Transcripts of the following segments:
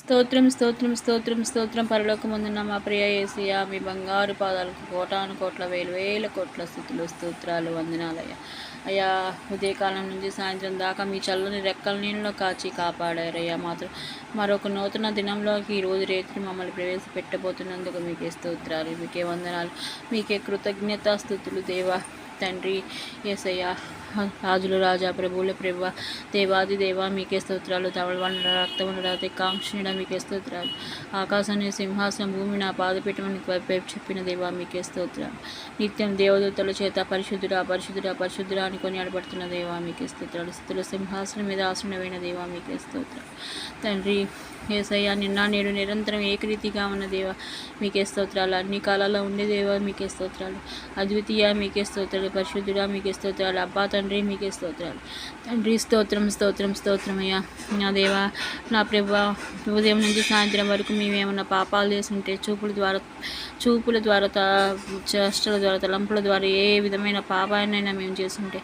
స్తోత్రం స్తోత్రం స్తోత్రం స్తోత్రం పరలోకమందున్న మా ప్రియ యేసయ్య, మీ బంగారు పాదాలకు కోటాను కోట్ల వేలు వేల కోట్ల స్థుతులు స్తోత్రాలు వందనాలయ్య. అయ్యా, ఉదయకాలం నుంచి సాయంత్రం దాకా మీ చల్లని రెక్కల నీళ్ళలో కాచి కాపాడారయ్యా. మాత్రం మరొక నూతన దినంలోకి ఈరోజు రేత్రి మమ్మల్ని ప్రవేశపెట్టబోతున్నందుకు మీకే స్తోత్రాలు, మీకే వందనాలు, మీకే కృతజ్ఞతా స్థుతులు దేవా తండ్రి యేసయ్య. రాజులు రాజా, ప్రభువుల ప్రభువ, దేవాది దేవ మీకే స్తోత్రాలు. తవళవన రక్తమున కాంక్షణ మీకే స్తోత్రాలు. ఆకాశాన్ని సింహాసనం, భూమి నా పాదపీఠమని చెప్పిన దేవా మీకే స్తోత్రాలు. నిత్యం దేవదూతల చేత పరిశుద్ధుడా పరిశుద్ధుడా పరిశుద్ధుడా అని కొనియాడబడుతున్న దేవా మీకే స్తోత్రాలు. స్థుతుల సింహాసనం మీద ఆసనమైన దేవా మీకే స్తోత్రాలు. తండ్రి యేసయ్య, నిన్న నేడు నిరంతరం ఏకరీతిగా ఉన్న దేవ మీకే స్తోత్రాలు. అన్ని కాలాల్లో ఉండే దేవ మీకే స్తోత్రాలు. అద్వితీయ మీకే స్తోత్రాలు. పరిశుద్ధుడా మీకే స్తోత్రాలు. అబ్బా తండ్రి మీకే స్తోత్రాలు. తండ్రి స్తోత్రం స్తోత్రం స్తోత్రమయ్యా. నా దేవ నా ప్రభు, ఉదయం నుంచి సాయంత్రం వరకు మేమేమన్నా పాపాలు చేస్తుంటే చూపుల ద్వారా చేష్టల ద్వారా తలంపుల ద్వారా ఏ విధమైన పాపాన్నైనా మేము చేస్తుంటే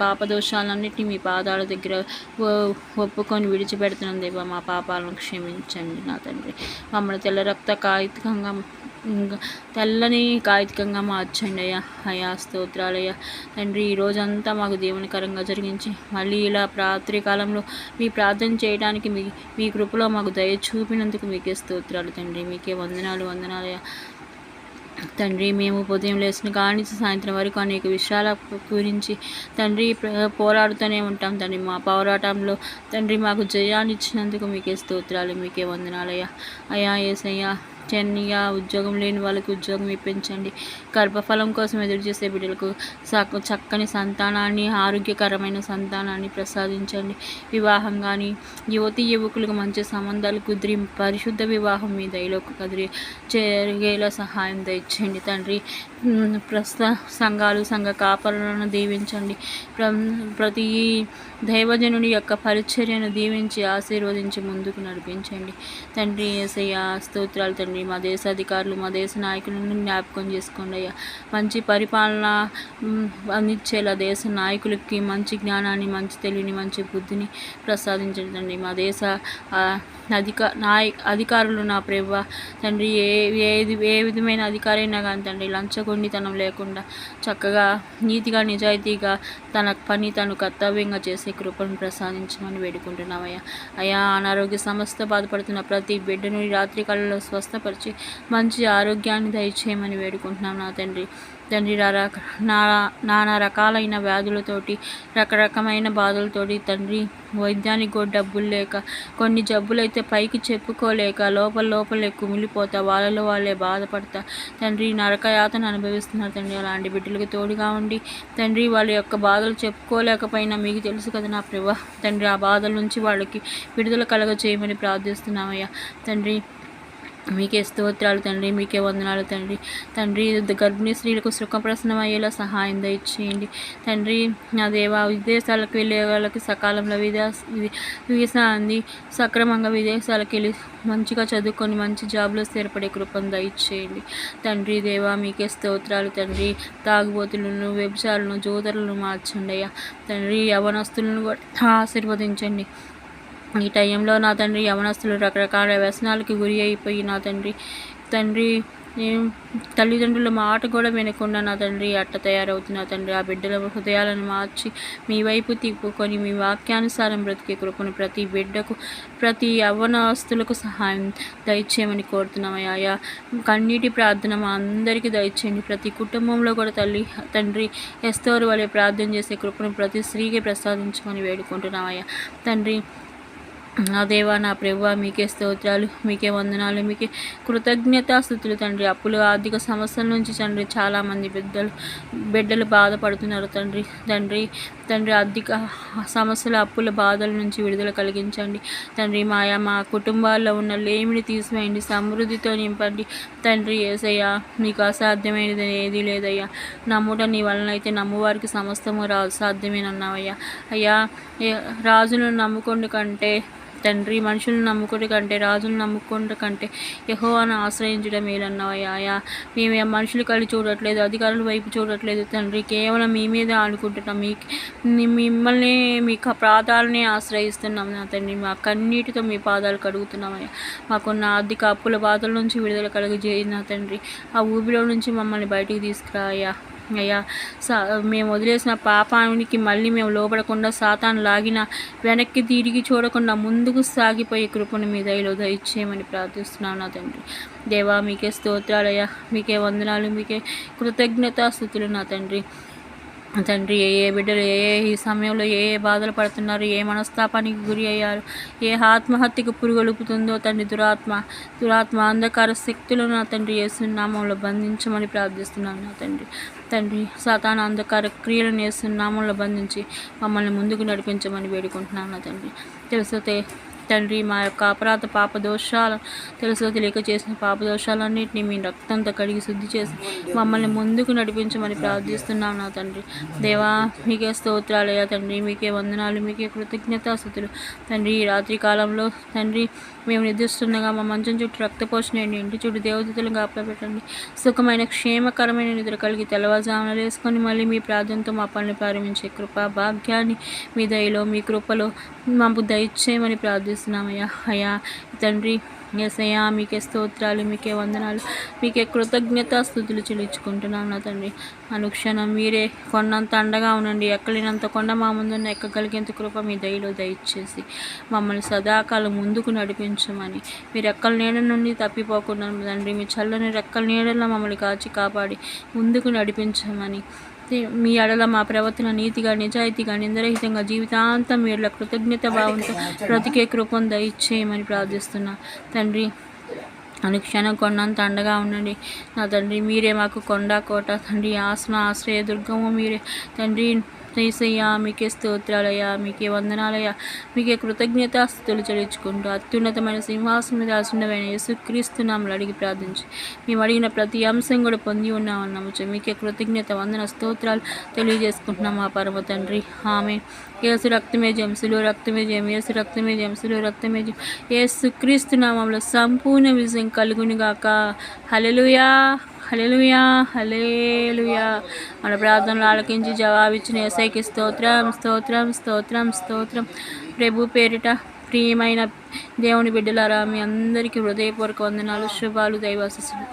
పాప దోషాలన్నింటినీ మీ పాదాల దగ్గర ఒప్పుకొని విడిచిపెడుతున్నాం దేవా. మా పాపాలను క్షమించండి నా తండ్రి. మమ్మల్ని తెల్లని కాగితంగా మార్చండి అయ్యా. అయ్యా స్తోత్రాలయ్యా తండ్రి. ఈరోజంతా మాకు దేవునికరంగా జరిగించి మళ్ళీ ఇలా రాత్రి కాలంలో మీ ప్రార్థన చేయడానికి మీ కృపలో మాకు దయ చూపినందుకు మీకే స్తోత్రాలు తండ్రి. మీకే వందనాలయ్యా తండ్రి. మేము ఉదయం లేచిన కాడి నుంచి సాయంత్రం వరకు అనేక విషయాల గురించి తండ్రి పోరాడుతూనే ఉంటాం తండ్రి. మా పోరాటంలో తండ్రి మాకు జయాన్ని ఇచ్చినందుకు మీకే స్తోత్రాలు, మీకే వందనాలయ్యా. అయ్యా యేసయ్యా, చెన్నీగా ఉద్యోగం లేని వాళ్ళకి ఉద్యోగం ఇప్పించండి. గర్భఫలం కోసం ఎదురు చేసే బిడ్డలకు చక్కని సంతానాన్ని, ఆరోగ్యకరమైన సంతానాన్ని ప్రసాదించండి. వివాహం కానీ యువకులకు మంచి సంబంధాలు కుదిరి పరిశుద్ధ వివాహం మీ దయలోకి కదిరి జరిగేలా సహాయం దయచేయండి తండ్రి. సంఘాలు సంఘ కాపరులను దీవించండి. ప్రతి దైవజనుని యొక్క పరిచర్యను దీవించి ఆశీర్వదించి ముందుకు నడిపించండి తండ్రి. యేసయ్య స్తోత్రాలు తండ్రి. మా దేశ అధికారులు, మా దేశ నాయకులను జ్ఞాపకం చేసుకోండి అయ్యా. మంచి పరిపాలన అందించేలా దేశ నాయకులకి మంచి జ్ఞానాన్ని, మంచి తెలివిని, మంచి బుద్ధిని ప్రసాదించండి తండ్రి. మా దేశ అధికారులు నా ప్రభు తండ్రి, ఏ విధమైన అధికారైనా కానీ తండ్రి లంచగొండితనం లేకుండా చక్కగా నీతిగా నిజాయితీగా తన పని తను కర్తవ్యంగా చేసే కృపను ప్రసాదించమని వేడుకుంటున్నామయ్యా. అయ్యా, అనారోగ్య సమస్యతో బాధపడుతున్న ప్రతి బిడ్డను రాత్రి కాలంలో స్వస్థపరిచి మంచి ఆరోగ్యాన్ని దయచేయమని వేడుకుంటున్నాం నా తండ్రి. తండ్రి నానా రకాలైన వ్యాధులతోటి, రకరకమైన బాధలతోటి తండ్రి వైద్యానికి డబ్బులు లేక, కొన్ని జబ్బులైతే పైకి చెప్పుకోలేక లోపల కుమిలిపోతా వాళ్ళే బాధపడతా తండ్రి నరకయాతను అనుభవిస్తున్నారు తండ్రి. అలాంటి బిడ్డలకు తోడుగా ఉండి తండ్రి వాళ్ళ యొక్క బాధలు చెప్పుకోలేకపోయినా మీకు తెలుసు కదా నా ప్రభా తండ్రి. ఆ బాధల నుంచి వాళ్ళకి విడుదల కలగజేయమని ప్రార్థిస్తున్నామయ్యా తండ్రి. మీకే స్తోత్రాలు తండ్రి, మీకే వందనాలు తండ్రి. తండ్రి గర్భిణీ స్త్రీలకు సుఖప్రసనం అయ్యేలా సహాయం దయచేయండి తండ్రి. నా దేవా, విదేశాలకు వెళ్ళే వాళ్ళకి సకాలంలో వీసా అంది సక్రమంగా విదేశాలకు వెళ్ళి మంచిగా చదువుకొని మంచి జాబ్లో స్థిరపడే కృపను దయచేయండి తండ్రి. దేవా మీకే స్తోత్రాలు తండ్రి. తాగుబోతులను, వ్యభిచారులను, జోదరులను మార్చండి అయ్యా తండ్రి. యవనస్తులను కూడా ఆశీర్వదించండి ఈ టైంలో నా తండ్రి. యవనస్తులు రకరకాల వ్యసనాలకి గురి అయిపోయి నా తండ్రి తల్లిదండ్రుల మాట కూడా వినకుండా నా తండ్రి అట్ట తయారవుతున్నా తండ్రి. ఆ బిడ్డల హృదయాలను మార్చి మీ వైపు తిప్పుకొని మీ వాక్యానుసారం బ్రతికే కృపను ప్రతి బిడ్డకు, ప్రతి యవ్వనస్తులకు సహాయం దయచేయమని కోరుతున్నామయ్యా. కన్నీటి ప్రార్థన మా అందరికీ దయచేయండి. ప్రతి కుటుంబంలో కూడా తండ్రి ఎస్తోరు వలె ప్రార్థన చేసే కృపను ప్రతి స్త్రీకి ప్రసాదించమని వేడుకుంటున్నామయ్యా తండ్రి. నా దేవా, నా ప్రభువా మీకే స్తోత్రాలు, మీకే వందనాలు, మీకే కృతజ్ఞతాస్తుతులు తండ్రి. అప్పులు, ఆర్థిక సమస్యల నుంచి తండ్రి చాలామంది బిడ్డలు బాధపడుతున్నారు తండ్రి. ఆర్థిక సమస్యల, అప్పుల బాధల నుంచి విడుదల కలిగించండి తండ్రి. మా కుటుంబాల్లో ఉన్న లేమిని తీసివేయండి, సమృద్ధితో నింపండి తండ్రి. యేసయ్యా, మీకు అసాధ్యమైనది ఏదీ లేదయ్యా. నమ్ముట నీ వలనైతే నమ్మువారికి సమస్తము సాధ్యమేనన్నావయ్యా. అయ్యా, రాజును నమ్ముకోండి కంటే తండ్రి. మనుషులను నమ్ముకునే కంటే, రాజులను నమ్ముకునే కంటే యెహోవాను ఆశ్రయించడం మేలన్నావయ్యా. మేము మనుషుల కళ్ళు చూడట్లేదు, అధికారుల వైపు చూడట్లేదు తండ్రి. కేవలం మీ మీద అనుకుంటున్నాం, మిమ్మల్ని మీ పాదాలనే ఆశ్రయిస్తున్నాం నా తండ్రి. మా కన్నీటితో మీ పాదాలు కడుగుతున్నామయ్యా. మాకున్న ఆర్థిక అప్పుల బాధల నుంచి విడుదల కలుగజేయి నా తండ్రి. ఆ ఊబిలో నుంచి మమ్మల్ని బయటికి తీసుకురా అయ్యా. మేము వదిలేసిన పాపానికి మళ్ళీ మేము లోపడకుండా, సాతాను లాగిన వెనక్కి తిరిగి చూడకుండా ముందుకు సాగిపోయే కృపను మీ దయలో దయచేయమని ప్రార్థిస్తున్నాను నా తండ్రి. దేవా, మీకే స్తోత్రాలయ్యా, మీకే వందనాలు, మీకే కృతజ్ఞతాస్తుతులు నా తండ్రి. ఏ బిడ్డలు ఈ సమయంలో ఏ బాధలు పడుతున్నారు, ఏ మనస్తాపానికి గురి అయ్యారు, ఏ ఆత్మహత్యకు పురుగొలుపుతుందో తండ్రి దురాత్మ అంధకార శక్తులను నా తండ్రి యేసునామంలో బంధించమని ప్రార్థిస్తున్నాను నా తండ్రి. సాతాను అంధకార క్రియలను యేసునామంలో బంధించి మమ్మల్ని ముందుకు నడిపించమని వేడుకుంటున్నాను నా తండ్రి. తెలుసుతే తండ్రి, మా యొక్క అపరాధ పాపదోషాలు తెలుసో తెలియక చేసిన పాపదోషాలన్నింటినీ మీ రక్తంతో కడిగి శుద్ధి చేసి మమ్మల్ని ముందుకు నడిపించమని ప్రార్థిస్తున్నాం నా తండ్రి. దేవా, మీకే స్తోత్రాలయ్యా తండ్రి. మీకే వందనాలు, మీకే కృతజ్ఞతాస్తుతులు తండ్రి. ఈ రాత్రి కాలంలో తండ్రి మేము నిద్రిస్తుండగా మా మంచం చుట్టూ రక్తపోషణండి, ఇంటి చుట్టూ దేవదూతలను కాపలాపెట్టండి. సుఖమైన క్షేమకరమైన నిద్ర కలిగి తెల్లవారుజామున వేసుకొని మళ్ళీ మీ ప్రార్థనతో మా పనులు ప్రారంభించే కృపా భాగ్యాన్ని మీ దయలో, మీ కృపలో మాకు దయచేయమని ప్రార్థిస్తున్నామయ్యా. అయ్యా తండ్రి, యేసయ్యా, మీకే స్తోత్రాలు, మీకే వందనాలు, మీకే కృతజ్ఞతాస్తుతులు చెల్లించుకుంటున్నాం నా తండ్రి. అనుక్షణం మీరే కొండంత అండగా ఉండండి. ఎక్కలేనంత కొండ మా ముందున్న ఎక్కగలిగేంత కృప మీ దయలో దయచేసి మమ్మల్ని సదాకాలం ముందుకు నడిపించమని, మీ రెక్కల నీడ నుండి తప్పిపోకుండా తండ్రి, మీ చల్లని రెక్కల నీడల్లో మమ్మల్ని కాచి కాపాడి ముందుకు నడిపించమని, మీ ఎడల మా ప్రవర్తన నీతిగా, నిజాయితీగా, నిందరహితంగా జీవితాంతం మీరుల కృతజ్ఞత భావంతో బ్రతికే కృపను దయచేయమని ప్రార్థిస్తున్నా తండ్రి. అనుక్షణం కొండంత అండగా ఉండండి నా తండ్రి. మీరే మాకు కొండ కోట తండ్రి, ఆశ్రయ దుర్గము మీరే తండ్రి. యేసయ్యా, మీకే స్తోత్రాలయ్యా, మీకే వందనాలయ్యా, మీకే కృతజ్ఞతాస్తుతులు చెల్లించుకుంటూ అత్యున్నతమైన సింహాసనం మీద ఆసీనుడైన యేసుక్రీస్తు నామములో అడిగి ప్రార్థించి మేము అడిగిన ప్రతి అంశం కూడా పొంది ఉన్నామని నమ్ముచు మీకే కృతజ్ఞత వందన స్తోత్రాలు తెలియజేసుకుంటున్నాం మా పరమ తండ్రి. ఆమేన్. యేసు రక్తమే జయం, సిలువ రక్తమే జయం, యేసు రక్తమే జయం, సిలువ రక్తమే జయం. యేసుక్రీస్తు నామములో సంపూర్ణ విజయం కలుగునుగాక. హల్లెలూయా, హల్లెలూయా, హల్లెలూయా. మన ప్రార్థనలు ఆలకించి జవాబిచ్చిన యేసయ్యకి స్తోత్రం, స్తోత్రం, స్తోత్రం, స్తోత్రం. ప్రభు పేరిట ప్రియమైన దేవుని బిడ్డలారా, మీ అందరికీ హృదయపూర్వక వందనాలు, శుభాలు, దైవాశీస్సులు.